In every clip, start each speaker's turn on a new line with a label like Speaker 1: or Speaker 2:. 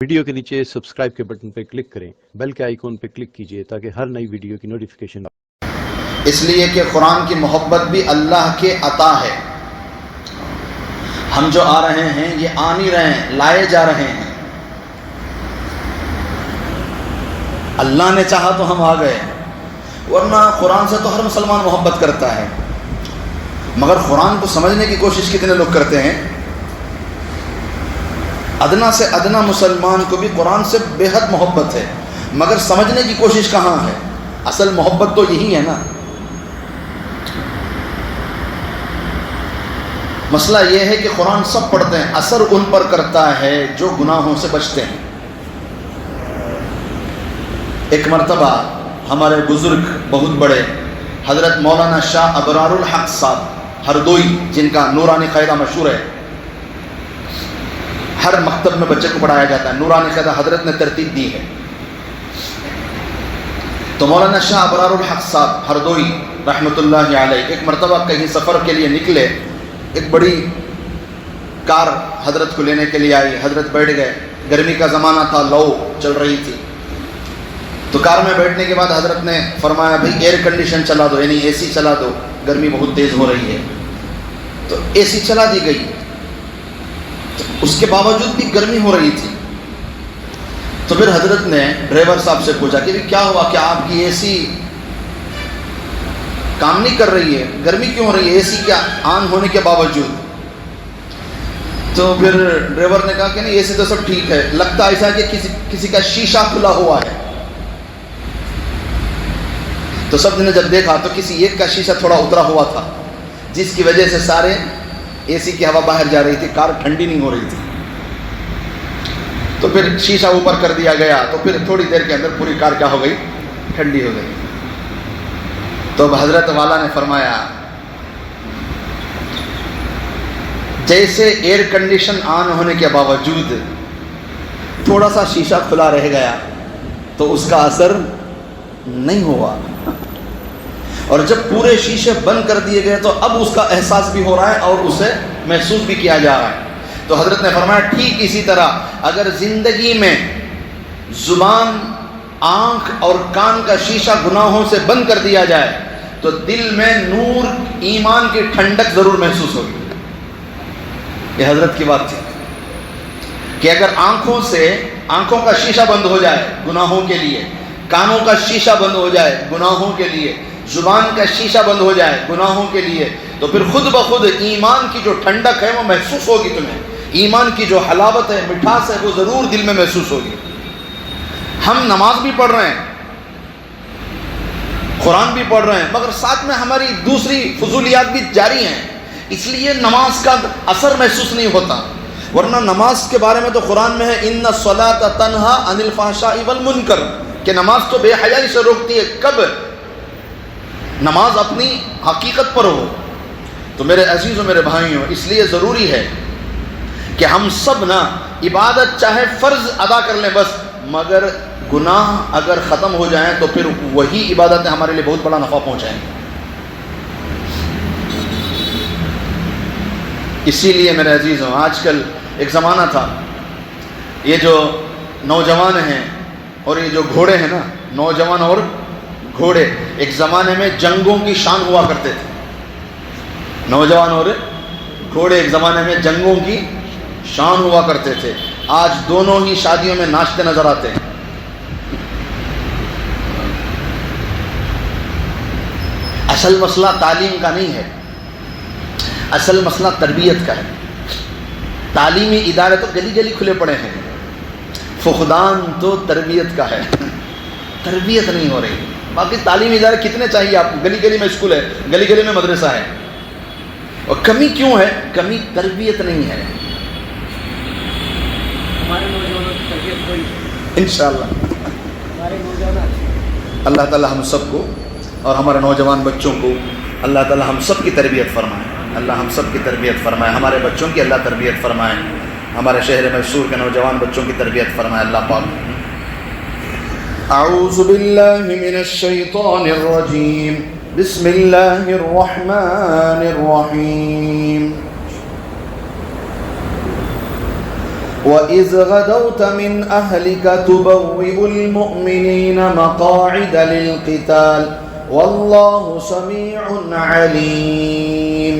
Speaker 1: Video کے نیچے subscribe کے بٹن پہ کلک کریں، بیل کے آئیکن پہ کلک کیجئے تاکہ ہر نئی ویڈیو کی نوٹیفیکیشن
Speaker 2: اس لیے کہ قرآن کی محبت بھی اللہ کے عطا ہے۔ ہم جو آ رہے ہیں یہ آ نہیں رہے ہیں، لائے جا رہے ہیں۔ اللہ نے چاہا تو ہم آ گئے، ورنہ قرآن سے تو ہر مسلمان محبت کرتا ہے، مگر قرآن کو سمجھنے کی کوشش کتنے لوگ کرتے ہیں؟ ادنا سے ادنا مسلمان کو بھی قرآن سے بے حد محبت ہے، مگر سمجھنے کی کوشش کہاں ہے؟ اصل محبت تو یہی ہے نا۔ مسئلہ یہ ہے کہ قرآن سب پڑھتے ہیں، اثر ان پر کرتا ہے جو گناہوں سے بچتے ہیں۔ ایک مرتبہ ہمارے بزرگ بہت بڑے حضرت مولانا شاہ ابرار الحق صاحب ہردوئی، جن کا نورانی قاعدہ مشہور ہے، ہر مکتب میں بچے کو پڑھایا جاتا ہے، نورانی قاعدہ حضرت نے ترتیب دی ہے۔ تو مولانا شاہ ابرار الحق صاحب ہردوئی رحمۃ اللہ علیہ ایک مرتبہ کہیں سفر کے لیے نکلے، ایک بڑی کار حضرت کو لینے کے لیے آئی، حضرت بیٹھ گئے، گرمی کا زمانہ تھا، لو چل رہی تھی، تو کار میں بیٹھنے کے بعد حضرت نے فرمایا بھئی ایئر کنڈیشن چلا دو، یعنی اے سی چلا دو، گرمی بہت تیز ہو رہی ہے۔ تو اے سی چلا دی گئی، تو اس کے باوجود بھی گرمی ہو رہی تھی۔ تو پھر حضرت نے ڈرائیور صاحب سے پوچھا کہ کیا ہوا، کیا آپ کی اے سی کام نہیں کر رہی ہے، گرمی کیوں ہو رہی ہے اے سی کیا آن ہونے کے باوجود؟ تو پھر ڈرائیور نے کہا کہ نہیں اے سی تو سب ٹھیک ہے، لگتا ایسا ہے کہ کسی کا شیشہ کھلا ہوا ہے۔ تو سب نے جب دیکھا تو کسی ایک کا شیشہ تھوڑا اترا ہوا تھا، جس کی وجہ سے سارے اے سی کی ہوا باہر جا رہی تھی، کار ٹھنڈی نہیں ہو رہی تھی۔ تو پھر شیشہ اوپر کر دیا گیا، تو پھر تھوڑی دیر کے اندر پوری کار کیا ہو گئی، ٹھنڈی ہو گئی۔ تو اب حضرت والا نے فرمایا جیسے ایئر کنڈیشن آن ہونے کے باوجود تھوڑا سا شیشہ کھلا رہ گیا تو اس کا اثر نہیں ہوا، اور جب پورے شیشے بند کر دیے گئے تو اب اس کا احساس بھی ہو رہا ہے اور اسے محسوس بھی کیا جا رہا ہے۔ تو حضرت نے فرمایا ٹھیک اسی طرح اگر زندگی میں زبان، آنکھ اور کان کا شیشہ گناہوں سے بند کر دیا جائے تو دل میں نور، ایمان کی ٹھنڈک ضرور محسوس ہوگی۔ یہ حضرت کی بات تھی کہ اگر آنکھوں کا شیشہ بند ہو جائے گناہوں کے لیے، کانوں کا شیشہ بند ہو جائے گناہوں کے لیے، زبان کا شیشہ بند ہو جائے گناہوں کے لیے، تو پھر خود بخود ایمان کی جو ٹھنڈک ہے وہ محسوس ہوگی تمہیں، ایمان کی جو حلاوت ہے، مٹھاس ہے، وہ ضرور دل میں محسوس ہوگی۔ ہم نماز بھی پڑھ رہے ہیں، قرآن بھی پڑھ رہے ہیں، مگر ساتھ میں ہماری دوسری فضولیات بھی جاری ہیں، اس لیے نماز کا اثر محسوس نہیں ہوتا۔ ورنہ نماز کے بارے میں تو قرآن میں ہے ان الصلاۃ تنہا عن الفحشاء والمنکر، کہ نماز تو بے حیائی سے روکتی ہے۔ کب نماز اپنی حقیقت پر ہو۔ تو میرے عزیزوں، میرے بھائیوں، اس لیے ضروری ہے کہ ہم سب نا عبادت چاہے فرض ادا کر لیں بس، مگر گناہ اگر ختم ہو جائیں تو پھر وہی عبادتیں ہمارے لیے بہت بڑا نفع پہنچائیں گے۔ اسی لیے میرے عزیزوں، آج کل ایک زمانہ تھا، یہ جو نوجوان ہیں اور یہ جو گھوڑے ہیں نا، نوجوان اور گھوڑے، ایک زمانے میں جنگوں کی شان ہوا کرتے تھے۔ نوجوان اور گھوڑے ایک زمانے میں جنگوں کی شان ہوا کرتے تھے، آج دونوں ہی شادیوں میں ناچتے نظر آتے ہیں۔ اصل مسئلہ تعلیم کا نہیں ہے، اصل مسئلہ تربیت کا ہے۔ تعلیمی ادارے تو گلی گلی کھلے پڑے ہیں، فقدان تو تربیت کا ہے، تربیت نہیں ہو رہی۔ باقی تعلیمی ادارے کتنے چاہیے آپ کو، گلی گلی میں اسکول ہے، گلی گلی میں مدرسہ ہے، اور کمی کیوں ہے؟ کمی تربیت نہیں ہے۔
Speaker 3: ہمارے نوجوانوں کی تربیت ہوئی
Speaker 2: انشاءاللہ
Speaker 3: ہمارے نوجوان،
Speaker 2: اللہ تعالی ہم سب کو اور ہمارے نوجوان بچوں کو اللہ تعالی ہم سب کی تربیت فرمائے، اللہ ہم سب کی تربیت فرمائے، ہمارے بچوں کی اللہ تربیت فرمائے، ہمارے شہر میسور کے نوجوان بچوں کی تربیت فرمائے اللہ پاک۔ اعوذ باللہ من الشیطان الرجیم، بسم اللہ الرحمن الرحیم۔ وَإِذْ غَدَوْتَ مِنْ أَهْلِكَ تُبَوِّئُ الْمُؤْمِنِينَ مَقَاعِدَ لِلْقِتَالِ وَاللَّهُ سَمِيعٌ عَلِيمٌ۔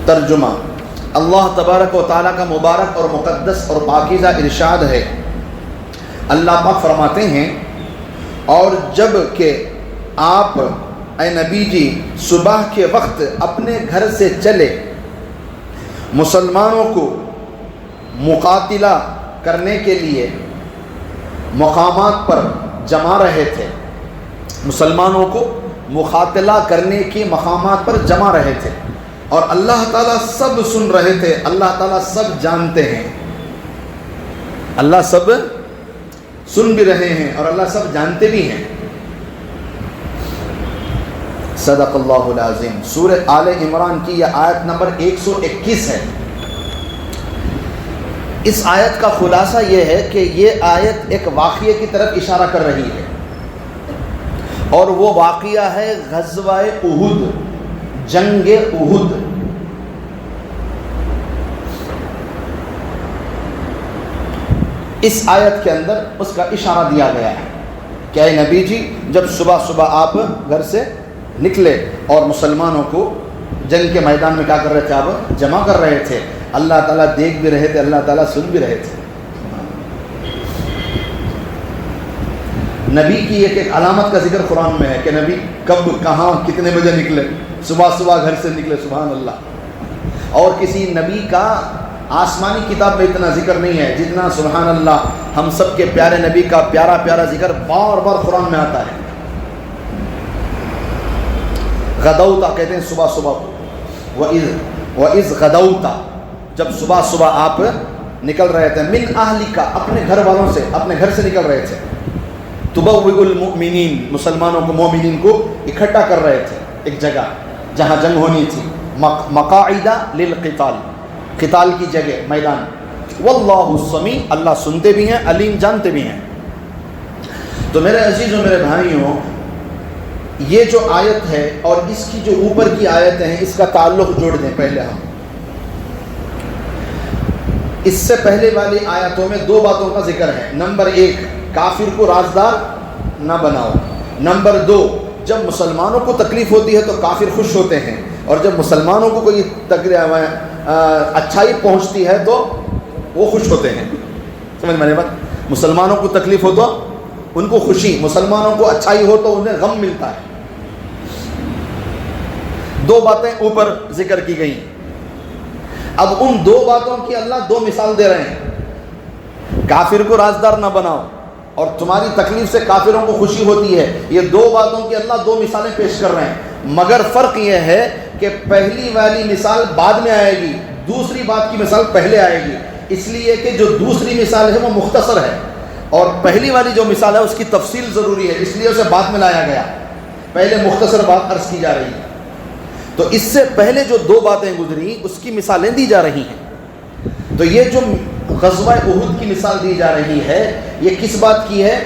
Speaker 2: ترجمہ: اللہ تبارک و تعالیٰ کا مبارک اور مقدس اور پاکیزہ ارشاد ہے، اللہ پاک فرماتے ہیں، اور جب کہ آپ اے نبی جی صبح کے وقت اپنے گھر سے چلے مسلمانوں کو مقاتلہ کرنے کے لیے مقامات پر جمع رہے تھے، مسلمانوں کو مقاتلہ کرنے کی مقامات پر جمع رہے تھے، اور اللہ تعالیٰ سب سن رہے تھے، اللہ تعالیٰ سب جانتے ہیں، اللہ سب سن بھی رہے ہیں اور اللہ سب جانتے بھی ہیں۔ صدق اللہ العظیم۔ سورہ آل عمران کی یہ آیت نمبر 121 ہے۔ اس آیت کا خلاصہ یہ ہے کہ یہ آیت ایک واقعے کی طرف اشارہ کر رہی ہے، اور وہ واقعہ ہے غزوہ احد، جنگ احد۔ اس آیت کے اندر اس کا اشارہ دیا گیا ہے کہ اے نبی جی جب صبح صبح آپ گھر سے نکلے اور مسلمانوں کو جنگ کے میدان میں کیا کر رہے تھے، آپ جمع کر رہے تھے، اللہ تعالیٰ دیکھ بھی رہے تھے، اللہ تعالیٰ سن بھی رہے تھے۔ نبی کی ایک علامت کا ذکر قرآن میں ہے کہ نبی کب کہاں کتنے بجے نکلے، صبح صبح گھر سے نکلے، سبحان اللہ۔ اور کسی نبی کا آسمانی کتاب میں اتنا ذکر نہیں ہے جتنا سبحان اللہ ہم سب کے پیارے نبی کا پیارا پیارا ذکر بار بار قرآن میں آتا ہے۔ غدوتا کہتے ہیں صبح صبح کو، وَإِذْ غدوتا جب صبح صبح آپ نکل رہے تھے، من اہلک اپنے گھر والوں سے، اپنے گھر سے نکل رہے تھے، تبوئ المؤمنین مسلمانوں کو، مومنین کو اکٹھا کر رہے تھے ایک جگہ جہاں جنگ ہونی تھی، مقاعد للقتال، قتال کی جگہ، میدان۔ واللہ سمیع اللہ سنتے بھی ہیں، علیم جانتے بھی ہیں۔ تو میرے عزیزوں، میرے بھائیوں، یہ جو آیت ہے اور اس کی جو اوپر کی آیتیں ہیں اس کا تعلق جوڑ دیں پہلے ہم۔ اس سے پہلے والی آیتوں میں دو باتوں کا ذکر ہے۔ نمبر 1، کافر کو رازدار نہ بناؤ۔ نمبر 2، جب مسلمانوں کو تکلیف ہوتی ہے تو کافر خوش ہوتے ہیں، اور جب مسلمانوں کو کوئی اچھائی پہنچتی ہے تو وہ خوش ہوتے ہیں۔ سمجھ میں بات؟ مسلمانوں کو تکلیف ہو تو ان کو خوشی، مسلمانوں کو اچھائی ہو تو انہیں غم ملتا ہے۔ دو باتیں اوپر ذکر کی گئی، اب ان دو باتوں کی اللہ دو مثال دے رہے ہیں۔ کافر کو رازدار نہ بناؤ اور تمہاری تکلیف سے کافروں کو خوشی ہوتی ہے، یہ دو باتوں کی اللہ دو مثالیں پیش کر رہے ہیں، مگر فرق یہ ہے کہ پہلی والی مثال بعد میں آئے گی، دوسری بات کی مثال پہلے آئے گی، اس لیے کہ جو دوسری مثال ہے وہ مختصر ہے اور پہلی والی جو مثال ہے اس کی تفصیل ضروری ہے، اس لیے اسے بعد میں لایا گیا، پہلے مختصر بات عرض کی جا رہی ہے۔ تو اس سے پہلے جو دو باتیں گزری اس کی مثالیں دی جا رہی ہیں۔ تو یہ جو غزوہ احد کی مثال دی جا رہی ہے یہ کس بات کی ہے؟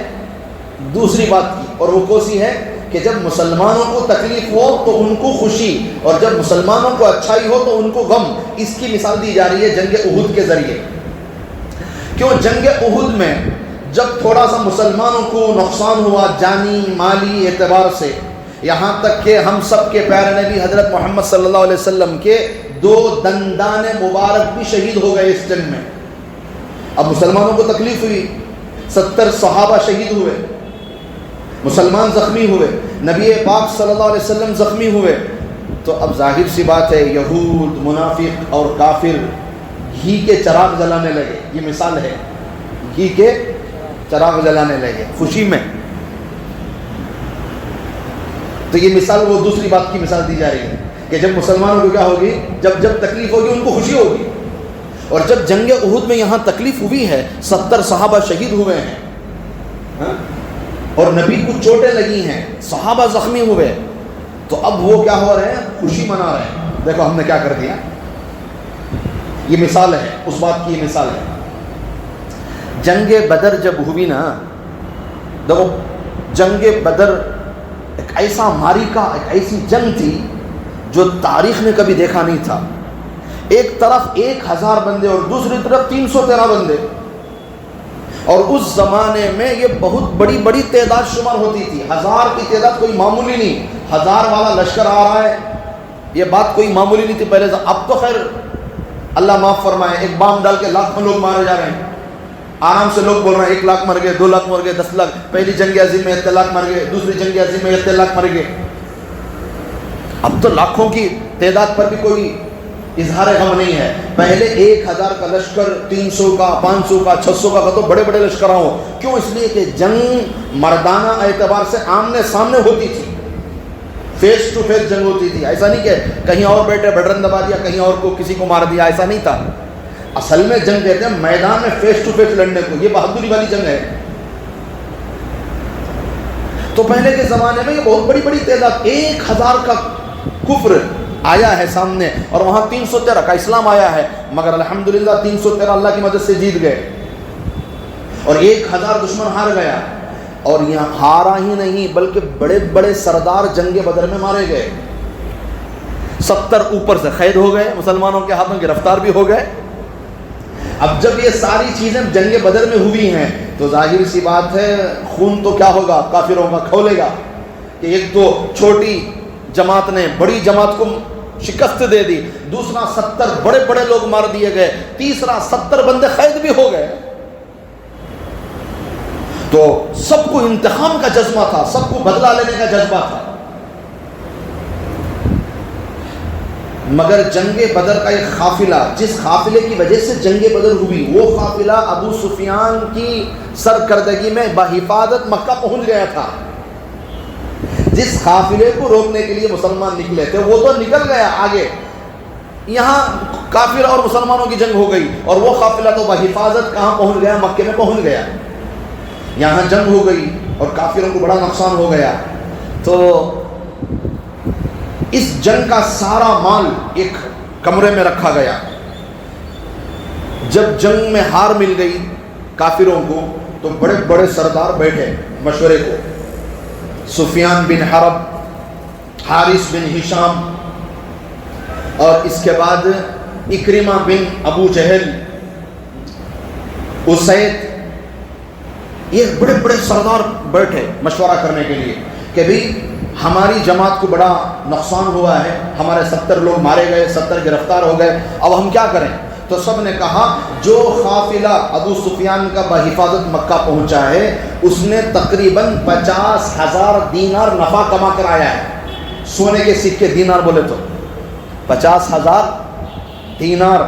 Speaker 2: دوسری بات کی، اور وہ کوسی ہے کہ جب مسلمانوں کو تکلیف ہو تو ان کو خوشی، اور جب مسلمانوں کو اچھائی ہو تو ان کو غم، اس کی مثال دی جا رہی ہے جنگ احد کے ذریعے۔ کیوں؟ جنگ احد میں جب تھوڑا سا مسلمانوں کو نقصان ہوا جانی مالی اعتبار سے، یہاں تک کہ ہم سب کے پیارے نبی حضرت محمد صلی اللہ علیہ وسلم کے 2 دندان مبارک بھی شہید ہو گئے اس جنگ میں۔ اب مسلمانوں کو تکلیف ہوئی، 70 صحابہ شہید ہوئے، مسلمان زخمی ہوئے، نبی پاک صلی اللہ علیہ وسلم زخمی ہوئے، تو اب ظاہر سی بات ہے یہود، منافق اور کافر گھی کے چراغ جلانے لگے۔ یہ مثال ہے، گھی کے چراغ جلانے لگے خوشی میں۔ تو یہ مثال وہ دوسری بات کی مثال دی جا رہی ہے کہ جب مسلمانوں کو کیا ہوگی، جب تکلیف ہوگی ان کو خوشی ہوگی، اور جب جنگ احد میں یہاں تکلیف ہوئی ہے، 70 صحابہ شہید ہوئے ہیں اور نبی کو چوٹیں لگی ہیں، صحابہ زخمی ہوئے، تو اب وہ کیا ہو رہے ہیں؟ خوشی منا رہے ہیں، دیکھو ہم نے کیا کر دیا۔ یہ مثال ہے، اس بات کی یہ مثال ہے۔ جنگ بدر جب ہوئی نا، دیکھو جنگ بدر ایک ایسا معرکہ، ایک ایسی جنگ تھی جو تاریخ میں کبھی دیکھا نہیں تھا۔ ایک طرف 1000 بندے اور دوسری طرف 313 بندے. اور اس زمانے میں یہ بہت بڑی بڑی تعداد شمار ہوتی تھی. 1000 کی تعداد کوئی معمولی نہیں. 1000 والا لشکر آ رہا ہے، یہ بات کوئی معمولی نہیں تھی پہلے. اب تو خیر اللہ معاف فرمائے، ایک بام ڈال کے لاکھوں لوگ مارے جا رہے ہیں. آرام سے لوگ بول رہے ہیں 1 لاکھ مر گئے، 2 لاکھ مر گئے، 10 لاکھ. پہلی جنگ عظیم میں 1 لاکھ مر گئے، دوسری جنگ عظیم میں 1 لاکھ مر گئے. اب تو لاکھوں کی تعداد پر بھی کوئی اظہار غم نہیں ہے. پہلے 1000 کا لشکر 300 کا 500 کا 600 کا تو بڑے بڑے لشکر ہوں. کیوں؟ اس لیے کہ جنگ مردانہ اعتبار سے آمنے سامنے ہوتی تھی، فیس ٹو فیس جنگ ہوتی تھی. ایسا نہیں کہ کہیں اور بیٹھے بٹن دبا دیا، کہیں اور کو کسی کو مار دیا، ایسا نہیں تھا. اصل میں جنگ کہتے ہیں میدان میں فیس ٹو فیس لڑنے کو. یہ بہادری والی جنگ ہے. تو پہلے کے زمانے میں یہ بہت بڑی بڑی تعداد 1000 کا کفر آیا ہے سامنے، اور وہاں 313 کا اسلام آیا ہے. مگر الحمدللہ 313 اللہ کی مدد سے جیت گئے، اور 1000 دشمن ہار گیا. اور یہاں ہارا ہی نہیں بلکہ بڑے بڑے سردار جنگ بدر میں مارے گئے. 70 اوپر سے قید ہو گئے، مسلمانوں کے ہاتھوں گرفتار بھی ہو گئے. اب جب یہ ساری چیزیں جنگ بدر میں ہوئی ہیں تو ظاہر سی بات ہے خون تو کیا ہوگا، کافروں کا کھولے گا. کہ ایک تو چھوٹی جماعت نے بڑی جماعت کو شکست دے دی، دوسرا 70 بڑے بڑے لوگ مار دیے گئے، تیسرا 70 بندے قید بھی ہو گئے. تو سب کو انتقام کا جذبہ تھا، سب کو بدلہ لینے کا جذبہ تھا. مگر جنگ بدر کا ایک قافلہ، جس قافلے کی وجہ سے جنگ بدر ہوئی، وہ قافلہ ابو سفیان کی سرکردگی میں بحفاظت مکہ پہنچ گیا تھا. جس قافلے کو روکنے کے لیے مسلمان نکلے تھے وہ تو نکل گیا آگے. یہاں کافر اور مسلمانوں کی جنگ ہو گئی، اور وہ قافلہ تو بحفاظت کہاں پہنچ گیا؟ مکے میں پہنچ گیا. یہاں جنگ ہو گئی اور کافروں کو بڑا نقصان ہو گیا. تو اس جنگ کا سارا مال ایک کمرے میں رکھا گیا. جب جنگ میں ہار مل گئی کافروں کو تو بڑے بڑے سردار بیٹھے مشورے کو. سفیان بن حرب، حارث بن ہشام، اور اس کے بعد اکرمہ بن ابو جہل، اسید، یہ بڑے بڑے سردار بیٹھے مشورہ کرنے کے لیے کہ بھئی ہماری جماعت کو بڑا نقصان ہوا ہے، ہمارے 70 لوگ مارے گئے، 70 گرفتار ہو گئے، اب ہم کیا کریں؟ تو سب نے کہا جو قافلہ ابو سفیان کا بحفاظت مکہ پہنچا ہے اس نے تقریباً 50,000 دینار نفع کما کر آیا ہے. سونے کے سکے دینار بولے تو 50,000 دینار.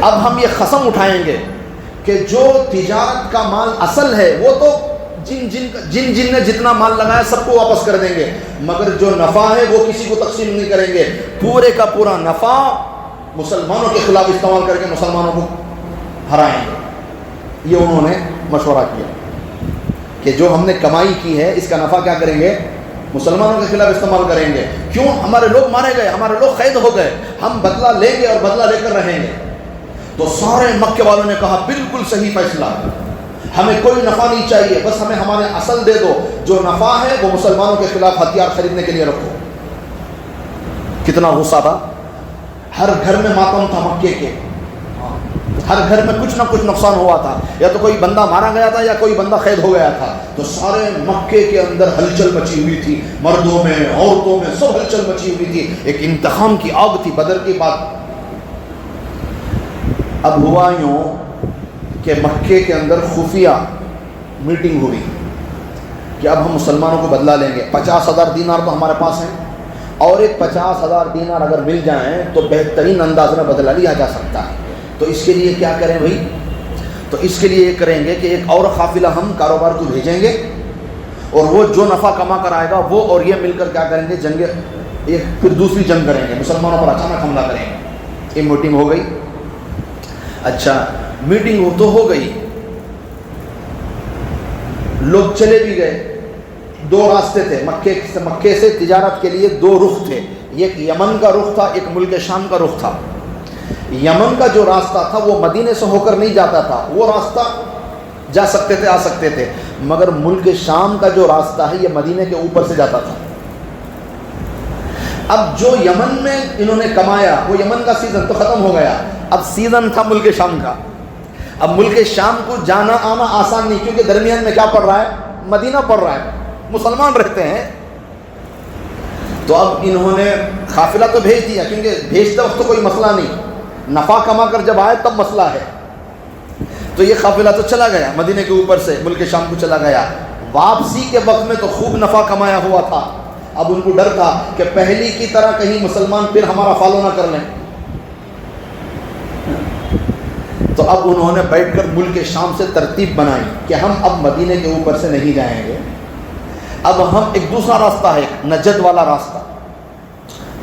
Speaker 2: اب ہم یہ قسم اٹھائیں گے کہ جو تجارت کا مال اصل ہے وہ تو جن نے جتنا مال لگایا سب کو واپس کر دیں گے، مگر جو نفع ہے وہ کسی کو تقسیم نہیں کریں گے. پورے کا پورا نفع مسلمانوں کے خلاف استعمال کر کے مسلمانوں کو ہرائیں گے. یہ انہوں نے مشورہ کیا کہ جو ہم نے کمائی کی ہے اس کا نفع کیا کریں گے؟ مسلمانوں کے خلاف استعمال کریں گے. کیوں؟ ہمارے لوگ مارے گئے، ہمارے لوگ قید ہو گئے، ہم بدلہ لیں گے اور بدلہ لے کر رہیں گے. تو سارے مکے والوں نے کہا بالکل صحیح فیصلہ، ہمیں کوئی نفع نہیں چاہیے، بس ہمیں ہمارے اصل دے دو، جو نفع ہے وہ مسلمانوں کے خلاف ہتھیار خریدنے کے لیے رکھو. کتنا غصہ تھا. ہر گھر میں ماتم تھا مکے کے، ہر گھر میں کچھ نہ کچھ نقصان ہوا تھا، یا تو کوئی بندہ مارا گیا تھا یا کوئی بندہ قید ہو گیا تھا. تو سارے مکے کے اندر ہلچل مچی ہوئی تھی، مردوں میں عورتوں میں سب ہلچل مچی ہوئی تھی. ایک انتقام کی آگ تھی بدر کی بات. اب ہوا یوں کہ مکے کے اندر خفیہ میٹنگ ہوئی کہ اب ہم مسلمانوں کو بدلہ لیں گے. 50,000 دینار تو ہمارے پاس ہیں، اور ایک 50,000 دینار اگر مل جائیں تو بہترین انداز میں بدلہ لیا جا سکتا ہے. تو اس کے لیے کیا کریں بھائی؟ تو اس کے لیے یہ کریں گے کہ ایک اور قافلہ ہم کاروبار کو بھیجیں گے، اور وہ جو نفع کما کر آئے گا وہ اور یہ مل کر کیا کریں گے؟ جنگ، ایک پھر دوسری جنگ کریں گے، مسلمانوں پر اچانک حملہ کریں گے. یہ میٹنگ ہو گئی. اچھا میٹنگ تو ہو گئی، لوگ چلے بھی گئے. 2 راستے تھے مکے سے تجارت کے لیے، 2 رخ تھے. ایک یمن کا رخ تھا، ایک ملک شام کا رخ تھا. یمن کا جو راستہ تھا وہ مدینے سے ہو کر نہیں جاتا تھا، وہ راستہ جا سکتے تھے، آ سکتے تھے. مگر ملک شام کا جو راستہ ہے یہ مدینے کے اوپر سے جاتا تھا. اب جو یمن میں انہوں نے کمایا وہ یمن کا سیزن تو ختم ہو گیا، اب سیزن تھا ملک شام کا. اب ملک شام کو جانا آنا آسان نہیں، کیونکہ درمیان میں کیا پڑ رہا ہے؟ مدینہ پڑ رہا ہے، مسلمان رہتے ہیں. تو اب انہوں نے قافلہ تو بھیج دیا، کیونکہ بھیجتے وقت تو کوئی مسئلہ نہیں، نفع کما کر جب آئے تب مسئلہ ہے. تو یہ قافلہ تو چلا گیا مدینے کے اوپر سے ملک شام کو چلا گیا. واپسی کے وقت میں تو خوب نفع کمایا ہوا تھا. اب ان کو ڈر تھا کہ پہلی کی طرح کہیں مسلمان پھر ہمارا فالو نہ کر لیں. تو اب انہوں نے بیٹھ کر ملک شام سے ترتیب بنائی کہ ہم اب مدینے کے اوپر سے نہیں جائیں گے، اب ہم ایک دوسرا راستہ ہے، نجد والا راستہ،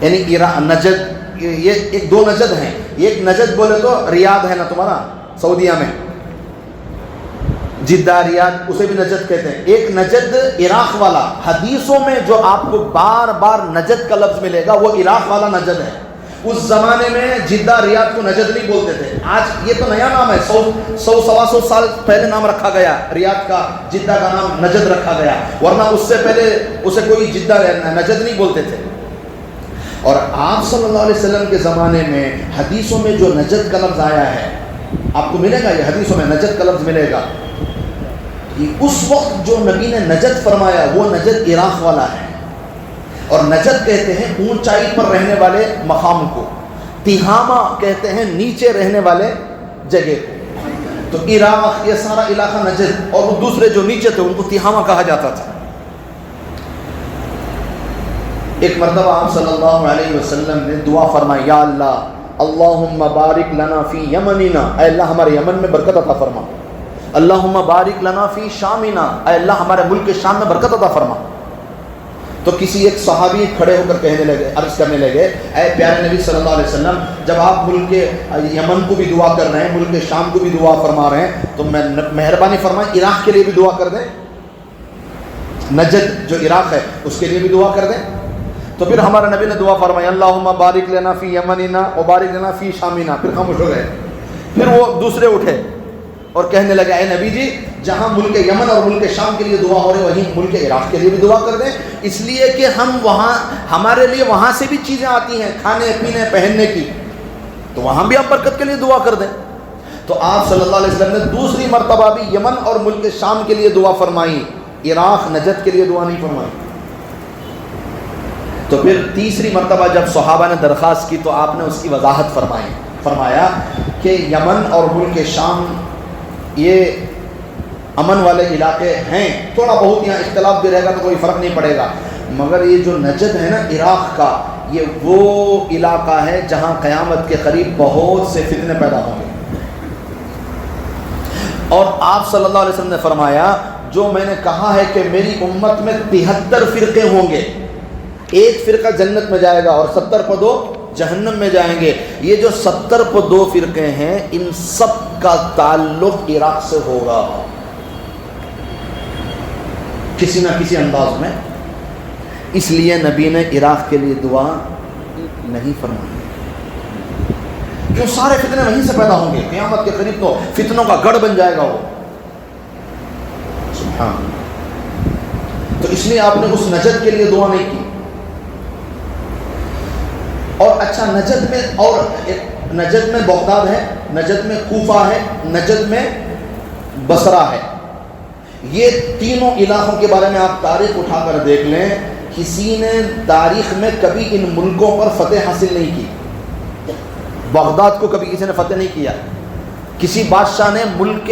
Speaker 2: یعنی نجد، یہ ایک دو نجد ہیں. ایک نجد بولے تو ریاض ہے نا تمہارا سعودیہ میں، جدہ ریاض، اسے بھی نجد کہتے ہیں. ایک نجد عراق والا، حدیثوں میں جو آپ کو بار بار نجد کا لفظ ملے گا وہ عراق والا نجد ہے. اس زمانے میں جدہ ریاض کو نجد نہیں بولتے تھے. آج یہ تو نیا نام ہے، 100-125 سال پہلے نام رکھا گیا ریاض کا، جدہ کا نام نجد رکھا گیا، ورنہ اس سے پہلے اسے کوئی جدہ نجد نہیں بولتے تھے. اور آپ صلی اللہ علیہ وسلم کے زمانے میں حدیثوں میں جو نجد کا لفظ آیا ہے، آپ کو ملے گا، یہ حدیثوں میں نجد کا لفظ ملے گا. اس وقت جو نبی نے نجد فرمایا وہ نجد عراق والا ہے. اور نجد کہتے ہیں اونچائی پر رہنے والے مقام کو، تہامہ کہتے ہیں نیچے رہنے والے جگہ کو. تو عراق یہ سارا علاقہ نجد، اور وہ دوسرے جو نیچے تھے ان کو تہامہ کہا جاتا تھا. ایک مرتبہ آپ صلی اللہ علیہ وسلم نے دعا فرمائی، یا اللہ اللہم بارک لنا فی یمننا، اے اللہ ہمارے یمن میں برکت عطا فرما. اللہم بارک لنا فی شامنا، اے اللہ ہمارے ملک شام میں برکت عطا فرما. تو کسی ایک صحابی کھڑے ہو کر کہنے لگے، عرض کرنے لگے، اے پیارے نبی صلی اللہ علیہ وسلم، جب آپ ملک یمن کو بھی دعا کر رہے ہیں، ملک شام کو بھی دعا فرما رہے ہیں، تو میں مہربانی فرمائیں عراق کے لیے بھی دعا کر دیں، نجد جو عراق ہے اس کے لیے بھی دعا کر دیں. تو پھر ہمارے نبی نے دعا فرمائی، اللہم بارک لنا فی یمننا وبارک لنا فی شامنا. پھر خاموش ہو گئے. پھر وہ دوسرے اٹھے اور کہنے لگے، اے نبی جی، جہاں ملک یمن اور ملک شام کے لیے دعا ہو رہی ہے وہیں ملک عراق کے لیے بھی دعا کر دیں، اس لیے کہ ہم وہاں، ہمارے لیے وہاں سے بھی چیزیں آتی ہیں کھانے پینے پہننے کی، تو وہاں بھی آپ برکت کے لیے دعا کر دیں. تو آپ صلی اللہ علیہ وسلم نے دوسری مرتبہ بھی یمن اور ملک شام کے لیے دعا فرمائی، عراق نجد کے لیے دعا نہیں فرمائی. تو پھر تیسری مرتبہ جب صحابہ نے درخواست کی تو آپ نے اس کی وضاحت فرمائی. فرمایا کہ یمن اور ملک شام یہ امن والے علاقے ہیں، تھوڑا بہت یہاں اختلاف بھی رہے گا تو کوئی فرق نہیں پڑے گا، مگر یہ جو نجد ہے نا عراق کا، یہ وہ علاقہ ہے جہاں قیامت کے قریب بہت سے فتنے پیدا ہوں گے. اور آپ صلی اللہ علیہ وسلم نے فرمایا، جو میں نے کہا ہے کہ میری امت میں 73 فرقے ہوں گے، ایک فرقہ جنت میں جائے گا اور 70 پر 2 جہنم میں جائیں گے. یہ جو 70 پر 2 فرقے ہیں ان سب کا تعلق عراق سے ہوگا کسی نہ کسی انداز میں. اس لیے نبی نے عراق کے لیے دعا نہیں فرمائی، کیوں؟ سارے فتنے وہیں سے پیدا ہوں گے، قیامت کے قریب تو فتنوں کا گڑھ بن جائے گا وہ. سبحان. تو اس لیے آپ نے اس نجد کے لیے دعا نہیں کی. اور اچھا، نجد میں اور نجد میں بغداد ہے، نجد میں کوفہ ہے، نجد میں بصرہ ہے. یہ تینوں علاقوں کے بارے میں آپ تاریخ اٹھا کر دیکھ لیں، کسی نے تاریخ میں کبھی ان ملکوں پر فتح حاصل نہیں کی. بغداد کو کبھی کسی نے فتح نہیں کیا، کسی بادشاہ نے ملک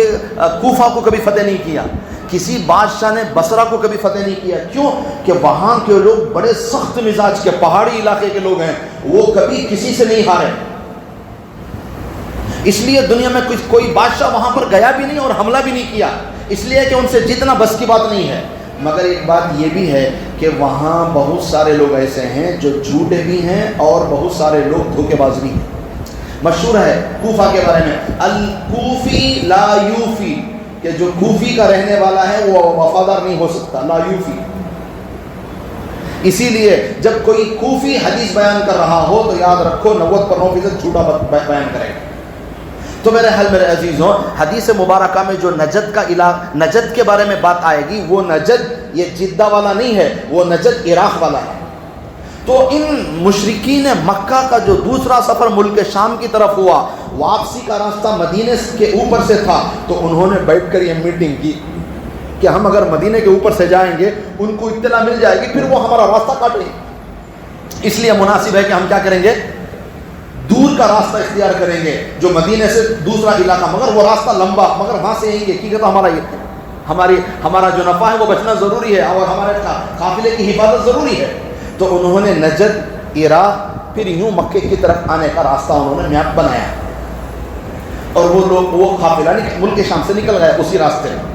Speaker 2: کوفہ کو کبھی فتح نہیں کیا، کسی بادشاہ نے بصرہ کو کبھی فتح نہیں کیا. کیوں؟ کہ وہاں کے لوگ بڑے سخت مزاج کے پہاڑی علاقے کے لوگ ہیں، وہ کبھی کسی سے نہیں ہارے. اس لیے دنیا میں کوئی بادشاہ وہاں پر گیا بھی نہیں اور حملہ بھی نہیں کیا، اس لیے کہ ان سے جتنا بس کی بات نہیں ہے. مگر ایک بات یہ بھی ہے کہ وہاں بہت سارے لوگ ایسے ہیں جو جھوٹے بھی ہیں اور بہت سارے لوگ دھوکے باز بھی ہیں. مشہور ہے کوفہ کے بارے میں، الکوفی لا یوفی، کہ جو کوفی کا رہنے والا ہے وہ وفادار نہیں ہو سکتا، لا یوفی. اسی لیے جب کوئی کوفی حدیث بیان کر رہا ہو تو یاد رکھو 90% جھوٹا بیان کرے گا. تو میرے عزیزوں، حدیث مبارکہ میں جو نجد کا علاقہ، نجد کے بارے میں بات آئے گی، وہ نجد یہ جدہ والا نہیں ہے، وہ نجد عراق والا ہے. تو ان مشرکین مکہ کا جو دوسرا سفر ملک شام کی طرف ہوا، واپسی کا راستہ مدینے کے اوپر سے تھا، تو انہوں نے بیٹھ کر یہ میٹنگ کی کہ ہم اگر مدینے کے اوپر سے جائیں گے ان کو اطلاع مل جائے گی، پھر وہ ہمارا راستہ کاٹیں گے، اس لیے مناسب ہے کہ ہم کیا کریں گے، دور کا راستہ اختیار کریں گے جو مدینے سے دوسرا علاقہ، مگر وہ راستہ لمبا، مگر وہاں سے آئیں گے کیونکہ تو ہمارا جو نفع ہے وہ بچنا ضروری ہے اور ہمارے قافلے کی حفاظت ضروری ہے۔ تو انہوں نے نجد، عراق، پھر یوں مکے کی طرف آنے کا راستہ انہوں نے میپ بنایا، اور وہ لوگ، وہ قافلہ ملک شام سے نکل گئے اسی راستے میں۔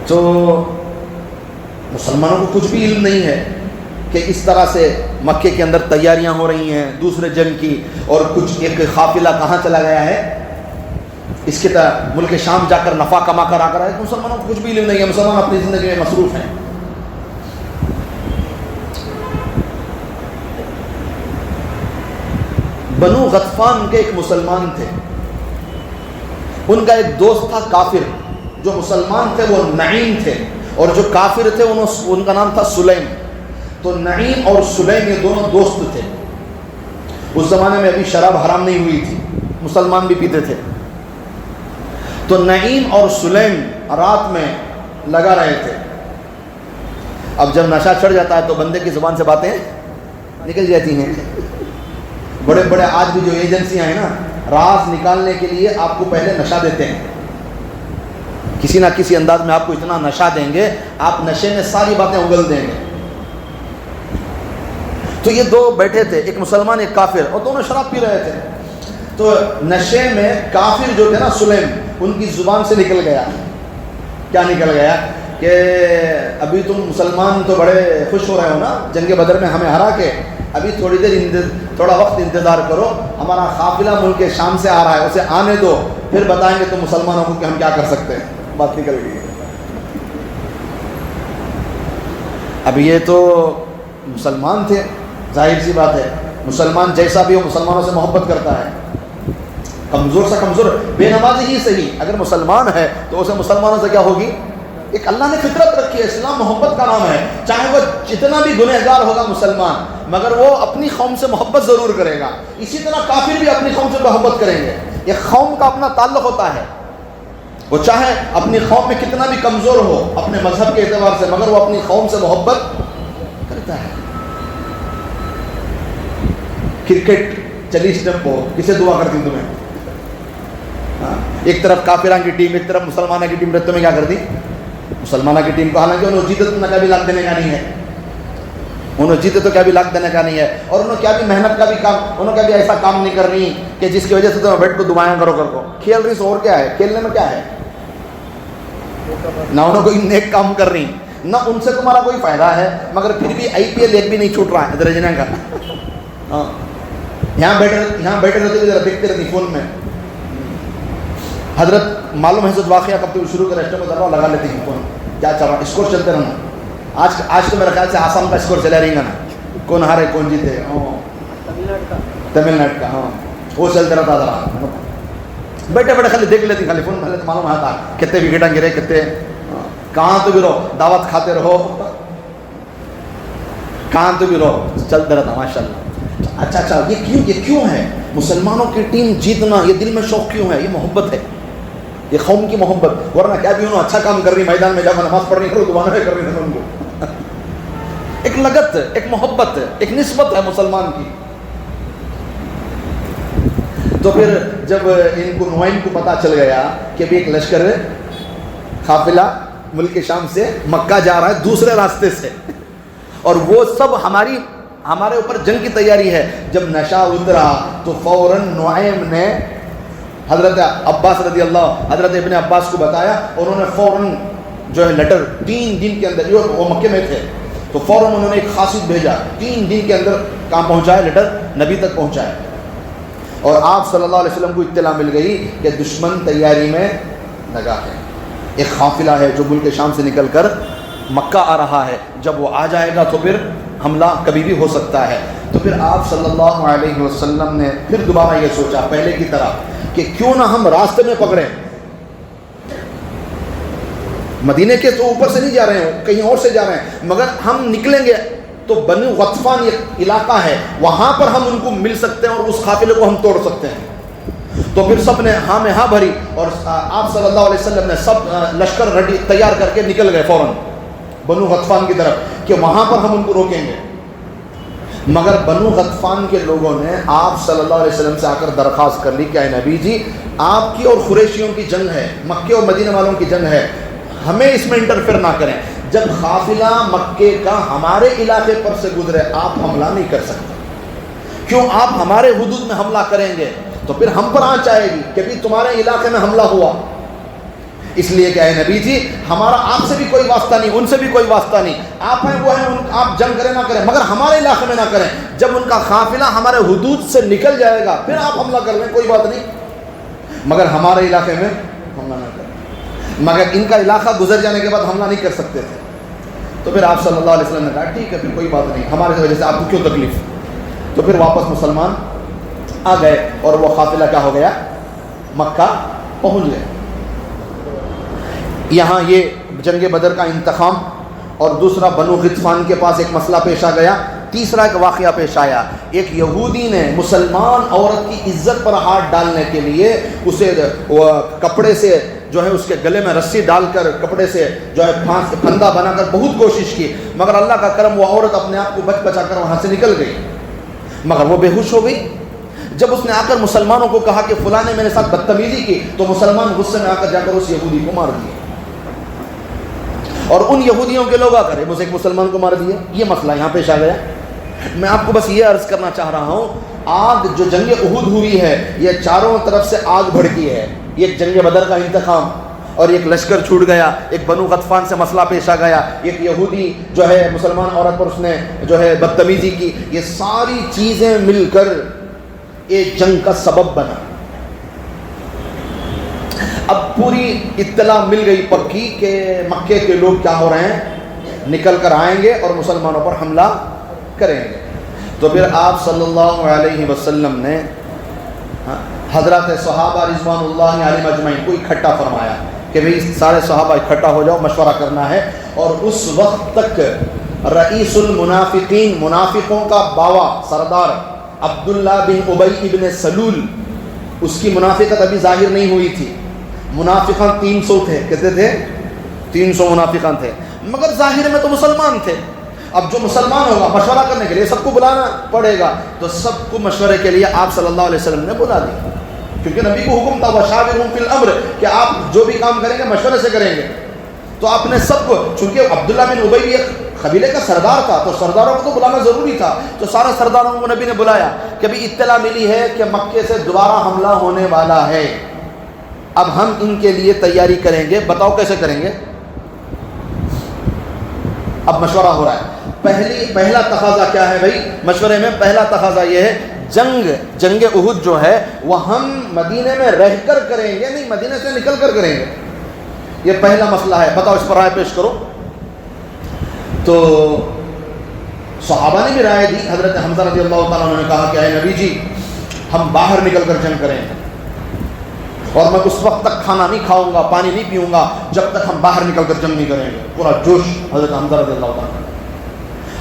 Speaker 2: تو مسلمانوں کو کچھ بھی علم نہیں ہے کہ اس طرح سے مکے کے اندر تیاریاں ہو رہی ہیں دوسرے جنگ کی، اور کچھ ایک قافلہ کہاں چلا گیا ہے، اس کے طرح ملک شام جا کر نفع کما کر آ کر آئے۔ مسلمانوں کو کچھ بھی علم نہیں ہے، مسلمان اپنی زندگی میں مصروف ہیں۔ بنو غطفان کے ایک مسلمان تھے، ان کا ایک دوست تھا کافر، جو مسلمان تھے وہ نعیم تھے، اور جو کافر تھے ان کا نام تھا سلیم۔ تو نعیم اور سلیم یہ دونوں دوست تھے۔ اس زمانے میں ابھی شراب حرام نہیں ہوئی تھی، مسلمان بھی پیتے تھے۔ تو نعیم اور سلیم رات میں لگا رہے تھے۔ اب جب نشہ چڑھ جاتا ہے تو بندے کی زبان سے باتیں نکل جاتی ہیں۔ بڑے بڑے آج بھی جو ایجنسیاں ہیں نا، راز نکالنے کے لیے آپ کو پہلے نشہ دیتے ہیں، کسی نہ کسی انداز میں آپ کو اتنا نشہ دیں گے، آپ نشے میں ساری باتیں اگل دیں گے۔ تو یہ دو بیٹھے تھے، ایک مسلمان ایک کافر، اور دونوں شراب پی رہے تھے۔ تو نشے میں کافر جو تھے نا سلیم، ان کی زبان سے نکل گیا، کیا نکل گیا کہ ابھی تم مسلمان تو بڑے خوش ہو رہے ہو نا جنگ بدر میں ہمیں ہرا کے، ابھی تھوڑا وقت انتظار کرو، ہمارا قافلہ ملک شام سے آ رہا ہے، اسے آنے دو، پھر بتائیں گے تم مسلمانوں کو کہ ہم کیا کر سکتے ہیں۔ بات نکل گئی۔ اب یہ تو مسلمان تھے، ظاہر سی بات ہے، مسلمان جیسا بھی ہو مسلمانوں سے محبت کرتا ہے، کمزور سے کمزور، بے نمازی ہی صحیح، اگر مسلمان ہے تو اسے مسلمانوں سے کیا ہوگی، ایک اللہ نے فطرت رکھی ہے، اسلام محبت کا نام ہے، چاہے وہ جتنا بھی گنہگار ہوگا مسلمان، مگر وہ اپنی قوم سے محبت ضرور کرے گا۔ اسی طرح کافر بھی اپنی قوم سے محبت کریں گے، یہ قوم کا اپنا تعلق ہوتا ہے، وہ چاہے اپنی قوم میں کتنا بھی کمزور ہو اپنے مذہب کے اعتبار سے، مگر وہ اپنی قوم سے محبت کرتا ہے۔ کرکٹ چلی اسٹمپ ہو، کسے دعا کرتی تمہیں؟ ایک طرف کافران کی ٹیم، ایک طرف مسلمانہ کی ٹیم، تمہیں کیا کرتی؟ مسلمانہ کی ٹیم کو، حالانکہ انہوں جیتے تو کیا بھی لاکھ دینے کا نہیں ہے، انہوں جیتے تو کیا بھی لاکھ دینے کا نہیں ہے، اور انہوں کیا بھی محنت کا بھی کام، انہوں کیا بھی ایسا کام نہیں کر رہی کہ جس کی وجہ سے تمہیں بیٹھ کو دعائیں کرو کر کو کھیل رہی، اور کیا ہے کھیلنے میں کیا ہے، نہ انہوں کوئی نیک کام کر رہی، نہ ان سے تمہارا کوئی فائدہ ہے، مگر پھر بھی IPL ایک بھی نہیں چھوٹ رہا ہے درجنے کا۔ ہاں یہاں بیٹھے رہتے ذرا دیکھتے رہتی فون میں، حضرت معلوم ہے سچ واقعہ کب تک شروع کرے اسٹم ذرا لگا لیتی ہیں فون، کیا چل رہا، اسکور چلتے رہنا۔ آج تو میرے خیال سے آسام کا اسکور چلا رہے گا نا، کون ہارے کون جیتے، تمل ناڈو کا، ہاں وہ چلتے رہتا ذرا، بیٹھے بیٹھے خالی دیکھ لیتی، خالی فون معلوم آتا کتنے وکٹیں گرے، کتنے کہاں تو بھی رہو، دعوت کھاتے رہو، کہاں تو بھی رہو، چلتے رہتا ماشاء اللہ۔ اچھا یہ کیوں ہے مسلمانوں کی ٹیم جیتنا، یہ دل میں شوق کیوں ہے؟ یہ محبت ہے، یہ قوم کی محبت، ورنہ کیا بھی انہوں اچھا کام کر رہی، میدان میں جا کر نماز پڑھ رہی کرو، دعا نہیں کر رہی ان کو، ایک لگت، ایک محبت، ایک نسبت ہے مسلمان کی۔ تو پھر جب ان کو نعیم کو پتہ چل گیا کہ بھی ایک لشکر قافلہ ملک شام سے مکہ جا رہا ہے دوسرے راستے سے، اور وہ سب ہمارے اوپر جنگ کی تیاری ہے، جب نشہ اترا تو فوراً نعیم نے حضرت عباس رضی اللہ، حضرت ابن عباس کو بتایا، اور انہوں نے فوراً جو ہے لیٹر 3 دن کے اندر، وہ مکے میں تھے تو فوراً انہوں نے ایک خاصیت بھیجا، 3 دن کے اندر کام پہنچایا، لیٹر نبی تک پہنچایا، اور آپ صلی اللہ علیہ وسلم کو اطلاع مل گئی کہ دشمن تیاری میں لگا ہے، ایک قافلہ ہے جو ملک شام سے نکل کر مکہ آ رہا ہے، جب وہ آ جائے گا تو پھر حملہ کبھی بھی ہو سکتا ہے۔ تو پھر آپ صلی اللہ علیہ وسلم نے پھر دوبارہ یہ سوچا پہلے کی طرح کہ کیوں نہ ہم راستے میں پکڑیں، مدینے کے تو اوپر سے نہیں جا رہے ہیں، کہیں اور سے جا رہے ہیں، مگر ہم نکلیں گے تو بنو غطفان ایک علاقہ ہے، وہاں پر ہم ان کو مل سکتے ہیں اور اس قافلے کو ہم توڑ سکتے ہیں۔ تو پھر سب نے ہاں میں ہاں بھری اور آپ صلی اللہ علیہ وسلم نے سب لشکر ریڈی تیار کر کے نکل گئے فوراً بنو غطفان کی طرف کہ وہاں پر ہم ان کو روکیں گے۔ مگر بنو غطفان کے لوگوں نے آپ صلی اللہ علیہ وسلم سے آ کر درخواست کر لی کہ اے نبی جی، آپ کی اور قریشیوں کی جنگ ہے، مکے اور مدینہ والوں کی جنگ ہے، ہمیں اس میں انٹرفیئر نہ کریں۔ جب قافلہ مکے کا ہمارے علاقے پر سے گزرے آپ حملہ نہیں کر سکتے، کیوں؟ آپ ہمارے حدود میں حملہ کریں گے تو پھر ہم پر آنچ آئے گی کہ بھی تمہارے علاقے میں حملہ ہوا۔ اس لیے کہ اے نبی جی، ہمارا آپ سے بھی کوئی واسطہ نہیں، ان سے بھی کوئی واسطہ نہیں، آپ ہیں وہ ہیں، آپ جنگ کریں نہ کریں مگر ہمارے علاقے میں نہ کریں۔ جب ان کا قافلہ ہمارے حدود سے نکل جائے گا پھر آپ حملہ کر لیں، کوئی بات نہیں، مگر ہمارے علاقے میں حملہ نہ کریں۔ مگر ان کا علاقہ گزر جانے کے بعد حملہ نہیں کر سکتے تھے۔ تو پھر آپ صلی اللہ علیہ وسلم نے کہا ٹھیک ہے، پھر کوئی بات نہیں، ہمارے وجہ سے آپ کو کیوں تکلیف۔ تو پھر واپس مسلمان آ گئے اور وہ قافلہ کیا ہو گیا؟ مکہ پہنچ گئے۔ یہاں یہ جنگ بدر کا انتخاب، اور دوسرا بنو غطفان کے پاس ایک مسئلہ پیش آ گیا۔ تیسرا ایک واقعہ پیش آیا، ایک یہودی نے مسلمان عورت کی عزت پر ہاتھ ڈالنے کے لیے اسے کپڑے سے جو ہے اس کے گلے میں رسی ڈال کر کپڑے سے جو ہے پھندا بنا کر بہت کوشش کی، مگر اللہ کا کرم وہ عورت اپنے آپ کو بچ بچا کر وہاں سے نکل گئی، مگر وہ بے ہوش ہو گئی۔ جب اس نے آ کر مسلمانوں کو کہا کہ فلاں نے میرے ساتھ بدتمیزی کی، تو مسلمان غصے میں آ کر جا کر اس یہودی کو مار دیا، اور ان یہودیوں کے لوگ آ کر مجھے ایک مسلمان کو مار دیا۔ یہ مسئلہ یہاں پیش آ گیا۔ میں آپ کو بس یہ عرض کرنا چاہ رہا ہوں، آگ جو جنگ احد ہوئی ہے یہ چاروں طرف سے آگ بھڑکی ہے، ایک جنگ بدر کا انتخاب، اور ایک لشکر چھوٹ گیا، ایک بنو غطفان سے مسئلہ پیش آ گیا، ایک یہودی جو ہے مسلمان عورت پر اس نے جو ہے بدتمیزی کی، یہ ساری چیزیں مل کر ایک جنگ کا سبب بنا۔ اب پوری اطلاع مل گئی پکی کہ مکے کے لوگ کیا ہو رہے ہیں، نکل کر آئیں گے اور مسلمانوں پر حملہ کریں گے۔ تو پھر آپ صلی اللہ علیہ وسلم نے حضرات صحابہ رضوان اللہ علیہم اجمعین کو اکٹھا فرمایا کہ بھئی سارے صحابہ اکٹھا ہو جاؤ، مشورہ کرنا ہے۔ اور اس وقت تک رئیس المنافقین، منافقوں کا باوا سردار عبداللہ بن ابی ابن سلول، اس کی منافقت ابھی ظاہر نہیں ہوئی تھی۔ منافقان 300 تھے، کہتے تھے 300 منافقان تھے، مگر ظاہر میں تو مسلمان تھے۔ اب جو مسلمان ہوگا مشورہ کرنے کے لیے سب کو بلانا پڑے گا، تو سب کو مشورے کے لیے آپ صلی اللہ علیہ وسلم نے بلا دیا، کیونکہ نبی کو حکم تھا وَشَاوِرْهُمْ فِي الْأَمْرِ کہ آپ جو بھی کام کریں گے مشورے سے کریں گے۔ تو آپ نے سب کو، چونکہ عبداللہ بن ابی بھی ایک قبیلے کا سردار تھا تو سرداروں کو تو بلانا ضروری تھا، تو سارے سرداروں کو نبی نے بلایا کہ ابھی اطلاع ملی ہے کہ مکے سے دوبارہ حملہ ہونے والا ہے، اب ہم ان کے لیے تیاری کریں گے، بتاؤ کیسے کریں گے۔ اب مشورہ ہو رہا ہے۔ پہلا تقاضا کیا ہے بھائی مشورے میں؟ پہلا تقاضا یہ ہے جنگ احد جو ہے وہ ہم مدینے میں رہ کر کریں گے، نہیں مدینے سے نکل کر کریں گے، یہ پہلا مسئلہ ہے، بتاؤ اس پر رائے پیش کرو۔ تو صحابہ نے بھی رائے دی، حضرت حمزہ رضی اللہ تعالیٰ عنہ نے کہا کہ اے نبی جی ہم باہر نکل کر جنگ کریں گے، اور میں اس وقت تک کھانا نہیں کھاؤں گا، پانی نہیں پیوں گا جب تک ہم باہر نکل کر جنگ نہیں کریں گے۔ پورا جوش حضرت حمزہ رضی اللہ تعالیٰ۔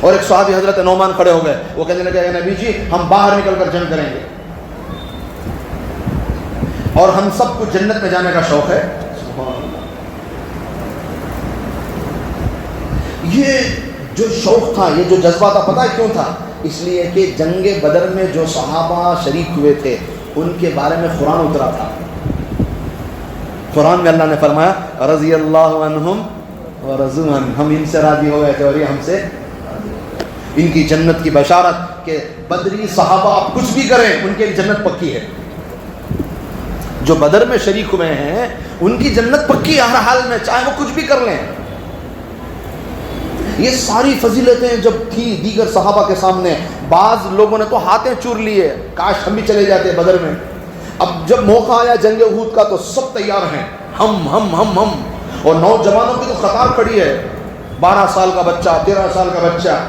Speaker 2: اور ایک صحابی حضرت نعمان کھڑے ہو گئے، وہ کہنے لگے اے نبی جی ہم باہر نکل کر جنگ کریں گے، اور ہم سب کو جنت میں جانے کا شوق ہے۔ یہ جو شوق تھا، یہ جو جذبہ تھا، پتہ ہے کیوں تھا؟ اس لیے کہ جنگ بدر میں جو صحابہ شریک ہوئے تھے ان کے بارے میں قرآن اترا تھا۔ قرآن میں اللہ نے فرمایا رضی اللہ عنہم ورضوا عنہ، ہم ان سے راضی ہو گئے تھے اور یہ ہم سے، ان کی جنت کی بشارت کہ بدری صحابہ آپ کچھ بھی کریں ان کے لیے جنت پکی ہے۔ جو بدر میں شریک ہوئے ہیں ان کی جنت پکی ہے ہر حال میں، چاہے وہ کچھ بھی کر لیں۔ یہ ساری فضیلتیں جب تھی دیگر صحابہ کے سامنے، بعض لوگوں نے تو ہاتھیں چور لیے، کاش ہم بھی چلے جاتے بدر میں۔ اب جب موقع آیا جنگ احد کا تو سب تیار ہیں، ہم اور نوجوانوں کی تو قطار کھڑی ہے، 12 سال کا بچہ، 13 سال کا بچہ۔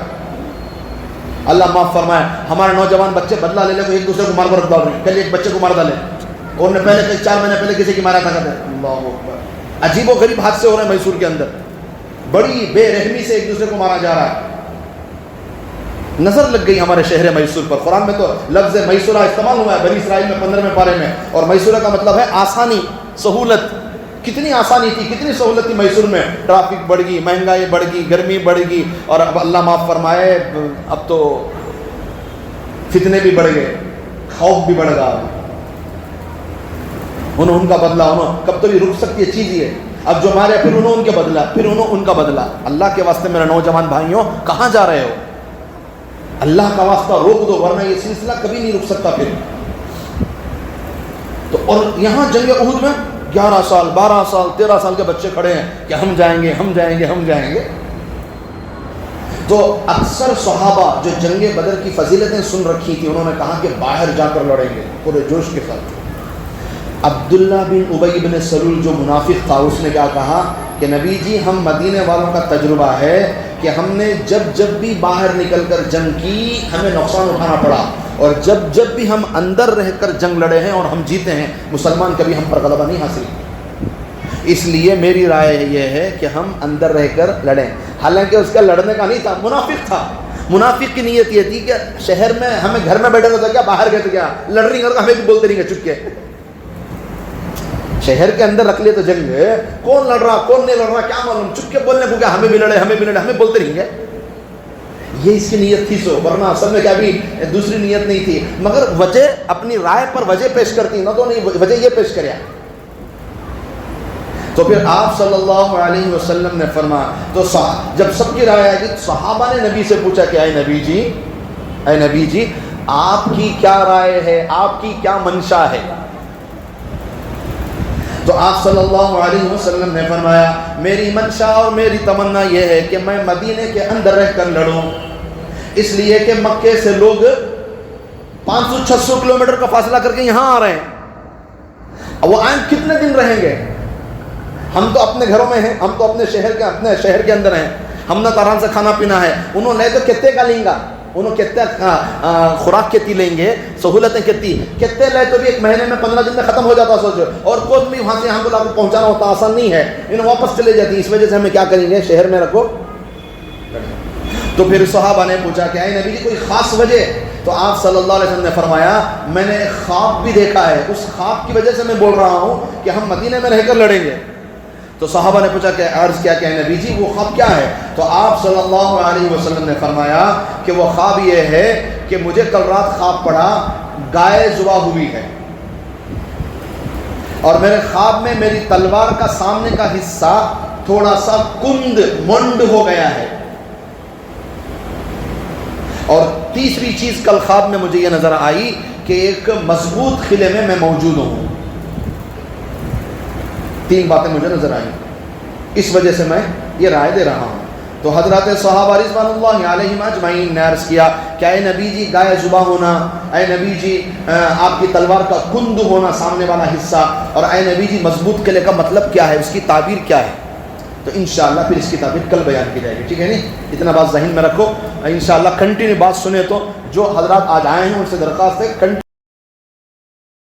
Speaker 2: اللہ معاف فرمائے، ہمارے نوجوان بچے بدلہ لے لے کو ایک دوسرے کو مار کر رکھ ڈال رہے ہیں، کل ایک بچے کو مار ڈالے، اور نے پہلے 4 مہینے پہلے کسی کی مارا تھا۔ اللہ اکبر، عجیب و غریب حادثے ہو رہے ہیں میسور کے اندر، بڑی بے رحمی سے ایک دوسرے کو مارا جا رہا ہے۔ نظر لگ گئی ہمارے شہر میسور پر. قرآن میں تو لفظ میسورہ استعمال ہوا ہے بنی اسرائیل میں 15ویں پارے میں, اور میسورہ کا مطلب ہے آسانی, سہولت. کتنی آسانی تھی, کتنی سہولت تھی میسور میں. ٹرافک بڑھ گئی, مہنگائی بڑھ گئی, گرمی بڑھ گئی, اور اب اللہ معاف فرمائے اب تو فتنے بھی بڑھ گئے, خوف بھی بڑھ گیا. انہوں ان کا بدلہ, انہوں کب تو یہ رک سکتی ہے چیز یہ. اب جو مارے پھر انہوں ان کے بدلہ, پھر انہوں ان کا بدلہ. اللہ کے واسطے میرے نوجوان بھائیوں کہاں جا رہے ہو؟ اللہ کا واسطہ روک دو, ورنہ یہ سلسلہ کبھی نہیں رک سکتا پھر. تو اور یہاں جنگ احد میں 11 سال 12 سال 13 سال کے بچے کھڑے ہیں کہ ہم جائیں گے ہم جائیں گے ہم جائیں گے. تو اکثر صحابہ جو جنگ بدر کی فضیلتیں سن رکھی تھی, انہوں نے کہا کہ باہر جا کر لڑیں گے پورے جوش کے ساتھ. عبداللہ بن ابی بن سلول جو منافق تھا, اس نے کیا کہا کہ نبی جی ہم مدینے والوں کا تجربہ ہے کہ ہم نے جب بھی باہر نکل کر جنگ کی ہمیں نقصان اٹھانا پڑا, اور جب بھی ہم اندر رہ کر جنگ لڑے ہیں اور ہم جیتے ہیں, مسلمان کبھی ہم پر غلبہ نہیں حاصل. اس لیے میری رائے یہ ہے کہ ہم اندر رہ کر لڑیں. حالانکہ اس کا لڑنے کا نہیں تھا, منافق تھا. منافق کی نیت یہ تھی کہ شہر میں ہمیں گھر میں بیٹھے تو کیا, باہر گئے تو کیا, لڑ رہی ہیں ہمیں بھی بولتے رہیں گے چپ کے. شہر کے اندر رکھ لیے تو جنگ, کون لڑ رہا کون نہیں لڑ رہا کیا معلوم, چپ کے بولنے کو کیا, ہمیں بھی لڑے ہمیں بولتے رہیں گے. یہ اس کی نیت تھی. سو ورنہ اصل میں کیا بھی دوسری نیت نہیں تھی, مگر وجہ اپنی رائے پر وجہ پیش کرتی نہ, تو نہیں وجہ یہ پیش کریا. تو پھر آپ صلی اللہ علیہ وسلم نے فرمایا, تو جب سب کی رائے آئی, صحابہ نے نبی سے پوچھا کہ اے نبی جی آپ کی کیا رائے ہے, آپ کی کیا منشا ہے؟ تو آپ صلی اللہ علیہ وسلم نے فرمایا میری منشا اور میری تمنا یہ ہے کہ میں مدینے کے اندر رہ کر لڑوں, اس لیے کہ مکے سے لوگ 500-600 کلومیٹر کا فاصلہ کر کے یہاں آ رہے ہیں. وہ آئیں کتنے دن رہیں گے؟ ہم تو اپنے گھروں میں ہیں, ہم تو اپنے شہر کے اندر ہیں, ہم نے آرام سے کھانا پینا ہے. انہوں نے تو کتے کا لیں گا, انہوں کتنے خوراک کتنی لیں گے, سہولتیں کتنے لے تو بھی 1 مہینے میں 15 دن میں ختم ہو جاتا. سوچو, اور کوئی بھی وہاں سے یہاں کو لا کے پہنچانا ہوتا آسان نہیں ہے, انہیں واپس چلے جاتی. اس وجہ سے ہمیں کیا کریں گے, شہر میں رکھو. تو پھر صحابہ نے پوچھا کہ اے نبی جی کوئی خاص وجہ؟ تو آپ صلی اللہ علیہ وسلم نے فرمایا میں نے ایک خواب بھی دیکھا ہے, اس خواب کی وجہ سے میں بول رہا ہوں کہ ہم مدینے میں رہ کر لڑیں گے. تو صحابہ نے پوچھا کہ عرض کیا کہ اے نبی جی وہ خواب کیا ہے؟ تو آپ صلی اللہ علیہ وسلم نے فرمایا کہ وہ خواب یہ ہے کہ مجھے کل رات خواب پڑا گائے ذبح ہوئی ہے, اور میرے خواب میں میری تلوار کا سامنے کا حصہ تھوڑا سا منڈ ہو گیا ہے, اور تیسری چیز کل خواب میں مجھے یہ نظر آئی کہ ایک مضبوط قلعے میں موجود ہوں. 3 باتیں مجھے نظر آئیں, اس وجہ سے میں یہ رائے دے رہا ہوں. تو حضرات صحابہ رضوان اللہ علیہم اجمعین نے عرض کیا کہ اے نبی جی گائے ذبح ہونا, اے نبی جی آپ کی تلوار کا کند ہونا سامنے والا حصہ, اور اے نبی جی مضبوط قلعے کا مطلب کیا ہے, اس کی تعبیر کیا ہے؟ تو انشاءاللہ پھر اس کی تعبیر کل بیان کی جائے گی, ٹھیک ہے نہیں؟ اتنا بات ذہن میں رکھو. انشاءاللہ کنٹینیو بات سنے, تو جو حضرات آج آئے ہیں ان سے درخواست ہے